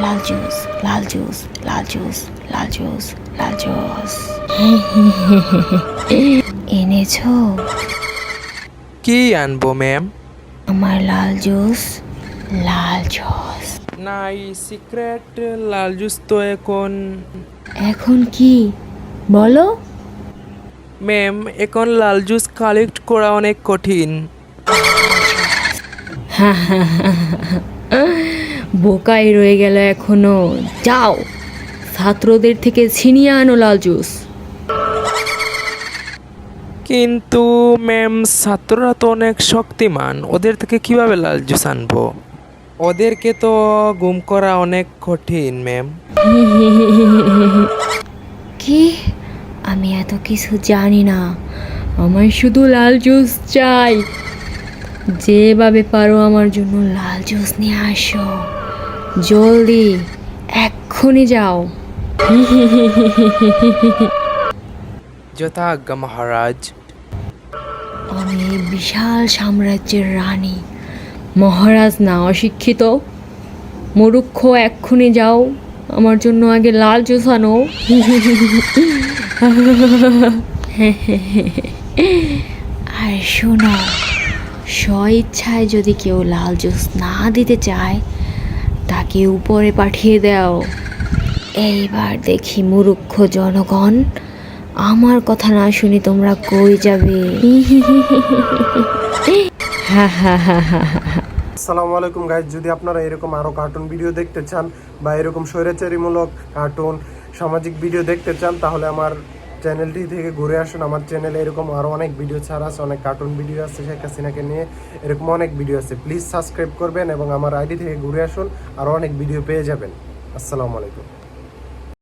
লাল juice, লাল juice, লাল juice, লাল juice, লাল juice. এনেছো? কি আনবো ম্যাম? আমার লাল জুস, লাল জুস। না, এই সিক্রেট লাল জুস তো এখন। এখন কি বলো? ম্যাম, এখন লাল জুস কালেক্ট করা অনেক কঠিন। বোকাই রয়ে গেল এখনো। যাও, ছাত্রদের থেকে ছিনিয়ে আনো লাল জুস। কিন্তু ম্যাম, ছাত্ররা তো অনেক শক্তিমান, ওদের থেকে কিভাবে লাল জুস আনবো? ওদেরকে তো গুম করা অনেক কঠিন ম্যাম। কি? আমি এত কিছু জানি না, আমার শুধু লাল জুস চাই। যেভাবে পারো আমার জন্য লাল জুস নিয়ে আসো, জলদি, এক্ষুনি যাও। যথাজ্ঞা মহারাজ। আমি এই বিশাল সাম্রাজ্যের রানী। মহারাজ না, অশিক্ষিত মূর্খ, এক্ষুনি যাও, আমার জন্য আগে লাল জুস আনো। আর শোনো, স্বইচ্ছায় যদি কেউ লাল জুস না দিতে চায়, তাকে উপরে পাঠিয়ে দাও। এইবার দেখি মূর্খ জনগণ, আমার কথা না শুনি তোমরা কই যাবে। আসসালামু আলাইকুম গাইজ, যদি আপনারা এরকম আরও কার্টুন ভিডিও দেখতে চান বা এরকম স্বৈরাচারীমূলক কার্টুন সামাজিক ভিডিও দেখতে চান, তাহলে আমার চ্যানেলটি থেকে ঘুরে আসুন। আমার চ্যানেলে এরকম আরও অনেক ভিডিও ছাড়া আছে, অনেক কার্টুন ভিডিও আছে, শেখ হাসিনাকে নিয়ে এরকম অনেক ভিডিও আছে। প্লিজ সাবস্ক্রাইব করবেন এবং আমার আইডি থেকে ঘুরে আসুন, আরও অনেক ভিডিও পেয়ে যাবেন। আসসালামু আলাইকুম।